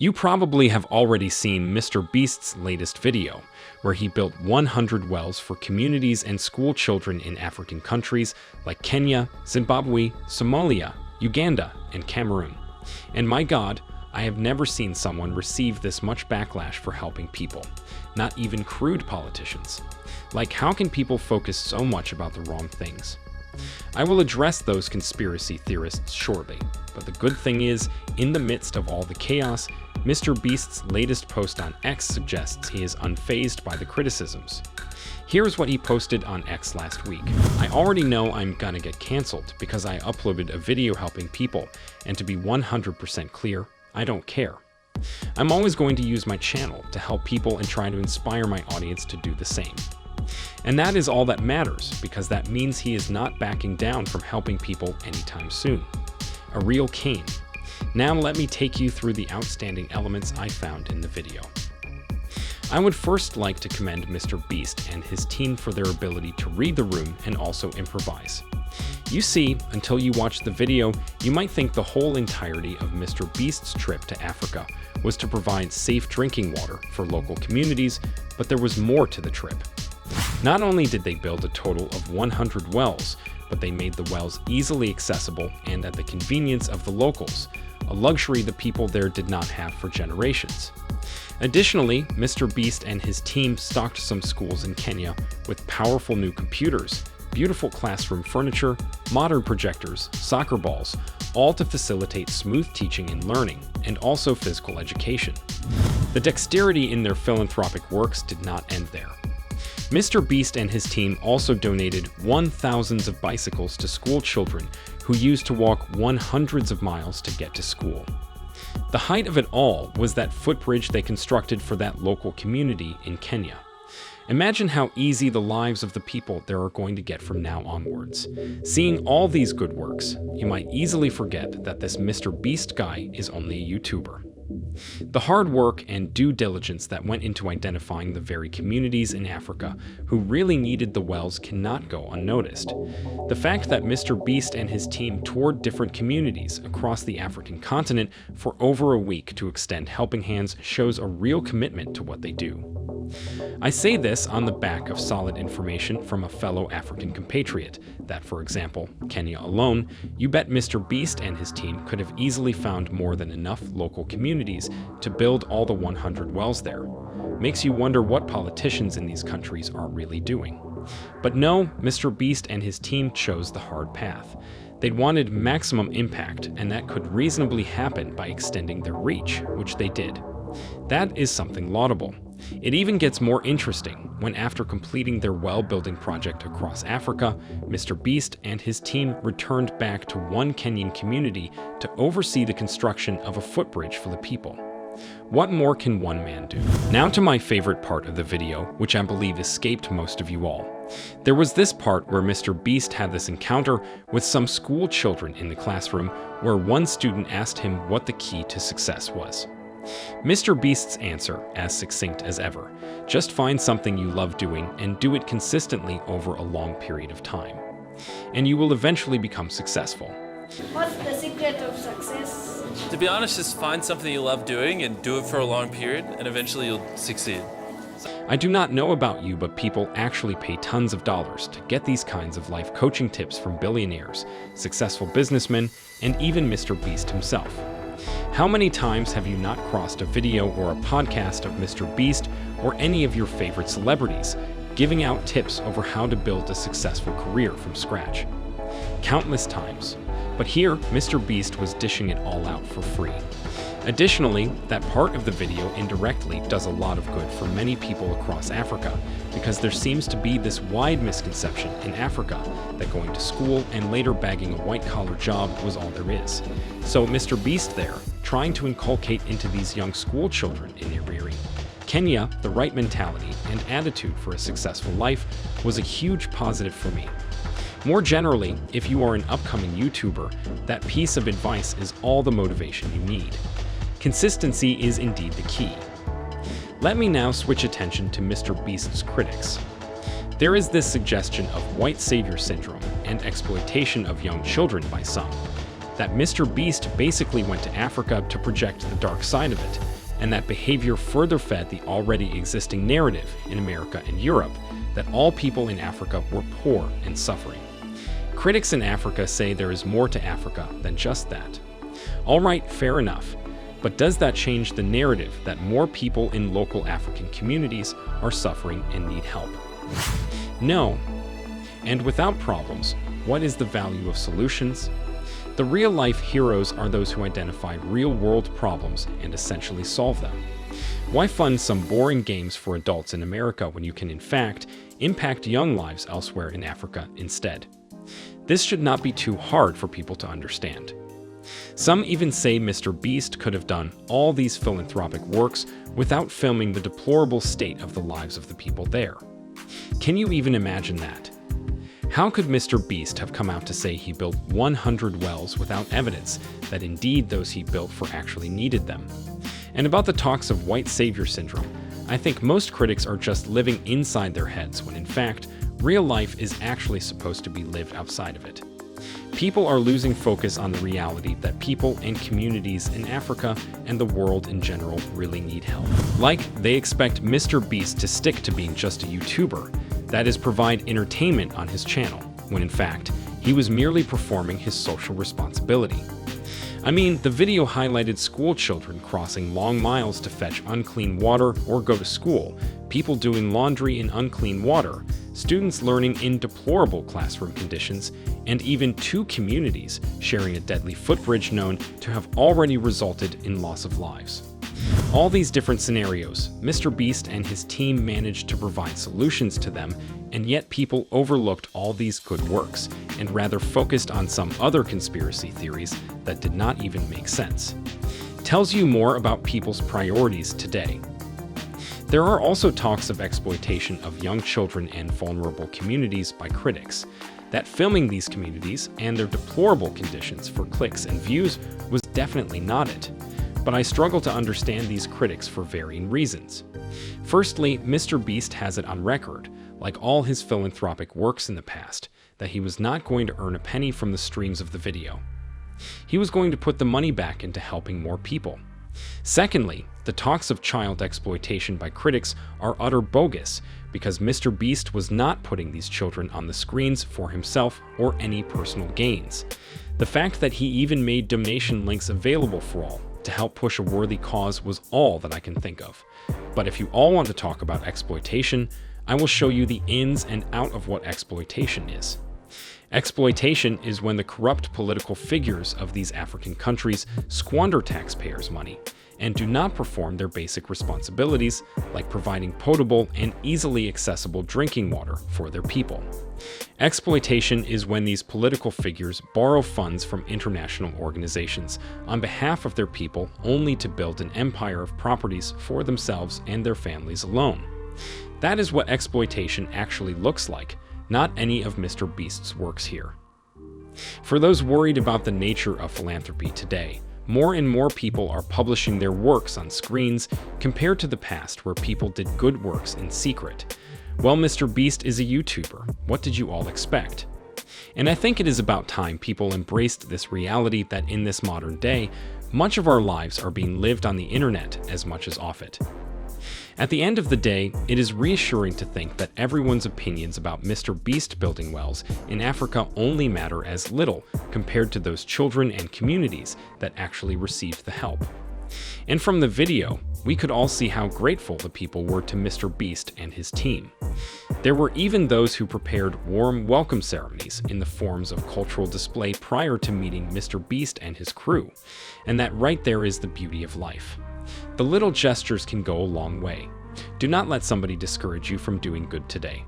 You probably have already seen Mr. Beast's latest video, where he built 100 wells for communities and school children in African countries like Kenya, Zimbabwe, Somalia, Uganda, and Cameroon. And my God, I have never seen someone receive this much backlash for helping people, not even crude politicians. Like, how can people focus so much about the wrong things? I will address those conspiracy theorists shortly, but the good thing is, in the midst of all the chaos, Mr. Beast's latest post on X suggests he is unfazed by the criticisms. Here's what he posted on X last week. I already know I'm gonna get cancelled because I uploaded a video helping people, and to be 100% clear, I don't care. I'm always going to use my channel to help people and try to inspire my audience to do the same. And that is all that matters, because that means he is not backing down from helping people anytime soon. A real Cain. Now let me take you through the outstanding elements I found in the video. I would first like to commend Mr. Beast and his team for their ability to read the room and also improvise. You see, until you watch the video, you might think the whole entirety of Mr. Beast's trip to Africa was to provide safe drinking water for local communities, but there was more to the trip. Not only did they build a total of 100 wells, but they made the wells easily accessible and at the convenience of the locals, a luxury the people there did not have for generations. Additionally, Mr. Beast and his team stocked some schools in Kenya with powerful new computers, beautiful classroom furniture, modern projectors, soccer balls, all to facilitate smooth teaching and learning, and also physical education. The dexterity in their philanthropic works did not end there. Mr. Beast and his team also donated 1,000s of bicycles to school children who used to walk hundreds of miles to get to school. The height of it all was that footbridge they constructed for that local community in Kenya. Imagine how easy the lives of the people there are going to get from now onwards. Seeing all these good works, you might easily forget that this Mr. Beast guy is only a YouTuber. The hard work and due diligence that went into identifying the very communities in Africa who really needed the wells cannot go unnoticed. The fact that Mr. Beast and his team toured different communities across the African continent for over a week to extend helping hands shows a real commitment to what they do. I say this on the back of solid information from a fellow African compatriot that, for example, Kenya alone, you bet Mr. Beast and his team could have easily found more than enough local communities to build all the 100 wells there. Makes you wonder what politicians in these countries are really doing. But no, Mr. Beast and his team chose the hard path. They'd wanted maximum impact, and that could reasonably happen by extending their reach, which they did. That is something laudable. It even gets more interesting when, after completing their well-building project across Africa, Mr. Beast and his team returned back to one Kenyan community to oversee the construction of a footbridge for the people. What more can one man do? Now to my favorite part of the video, which I believe escaped most of you all. There was this part where Mr. Beast had this encounter with some school children in the classroom, where one student asked him what the key to success was. Mr. Beast's answer, as succinct as ever: just find something you love doing and do it consistently over a long period of time, and you will eventually become successful. What's the secret of success? To be honest, just find something you love doing and do it for a long period, and eventually you'll succeed. I do not know about you, but people actually pay tons of dollars to get these kinds of life coaching tips from billionaires, successful businessmen, and even Mr. Beast himself. How many times have you not crossed a video or a podcast of Mr. Beast or any of your favorite celebrities giving out tips over how to build a successful career from scratch? Countless times. But here, Mr. Beast was dishing it all out for free. Additionally, that part of the video indirectly does a lot of good for many people across Africa, because there seems to be this wide misconception in Africa that going to school and later bagging a white-collar job was all there is. So Mr. Beast there, trying to inculcate into these young school children in Iriri, Kenya, the right mentality and attitude for a successful life, was a huge positive for me. More generally, if you are an upcoming YouTuber, that piece of advice is all the motivation you need. Consistency is indeed the key. Let me now switch attention to Mr. Beast's critics. There is this suggestion of white savior syndrome and exploitation of young children by some. that Mr. Beast basically went to Africa to project the dark side of it, and that behavior further fed the already existing narrative in America and Europe that all people in Africa were poor and suffering. Critics in Africa say there is more to Africa than just that. All right, fair enough. But does that change the narrative that more people in local African communities are suffering and need help? No. And without problems, what is the value of solutions? The real-life heroes are those who identify real-world problems and essentially solve them. Why fund some boring games for adults in America when you can, in fact, impact young lives elsewhere in Africa instead? This should not be too hard for people to understand. Some even say Mr. Beast could have done all these philanthropic works without filming the deplorable state of the lives of the people there. Can you even imagine that? How could Mr. Beast have come out to say he built 100 wells without evidence that indeed those he built for actually needed them? And about the talks of white savior syndrome, I think most critics are just living inside their heads when in fact, real life is actually supposed to be lived outside of it. People are losing focus on the reality that people and communities in Africa and the world in general really need help. Like, they expect Mr. Beast to stick to being just a YouTuber, that is, provide entertainment on his channel, when in fact, he was merely performing his social responsibility. I mean, the video highlighted school children crossing long miles to fetch unclean water or go to school, people doing laundry in unclean water, students learning in deplorable classroom conditions, and even 2 communities sharing a deadly footbridge known to have already resulted in loss of lives. All these different scenarios, Mr. Beast and his team managed to provide solutions to them, and yet people overlooked all these good works and rather focused on some other conspiracy theories that did not even make sense. Tells you more about people's priorities today. There are also talks of exploitation of young children and vulnerable communities by critics, that filming these communities and their deplorable conditions for clicks and views was definitely not it. But I struggle to understand these critics for varying reasons. Firstly, Mr. Beast has it on record, like all his philanthropic works in the past, that he was not going to earn a penny from the streams of the video. He was going to put the money back into helping more people. Secondly, the talks of child exploitation by critics are utter bogus because Mr. Beast was not putting these children on the screens for himself or any personal gains. The fact that he even made donation links available for all to help push a worthy cause was all that I can think of. But if you all want to talk about exploitation, I will show you the ins and out of what exploitation is. Exploitation is when the corrupt political figures of these African countries squander taxpayers' money and do not perform their basic responsibilities like providing potable and easily accessible drinking water for their people. Exploitation is when these political figures borrow funds from international organizations on behalf of their people only to build an empire of properties for themselves and their families alone. That is what exploitation actually looks like, not any of Mr. Beast's works here. For those worried about the nature of philanthropy today, more and more people are publishing their works on screens compared to the past where people did good works in secret. Well, Mr. Beast is a YouTuber. What did you all expect? And I think it is about time people embraced this reality that in this modern day, much of our lives are being lived on the internet as much as off it. At the end of the day, it is reassuring to think that everyone's opinions about Mr. Beast building wells in Africa only matter as little compared to those children and communities that actually received the help. And from the video, we could all see how grateful the people were to Mr. Beast and his team. There were even those who prepared warm welcome ceremonies in the forms of cultural display prior to meeting Mr. Beast and his crew, and that right there is the beauty of life. The little gestures can go a long way. Do not let somebody discourage you from doing good today.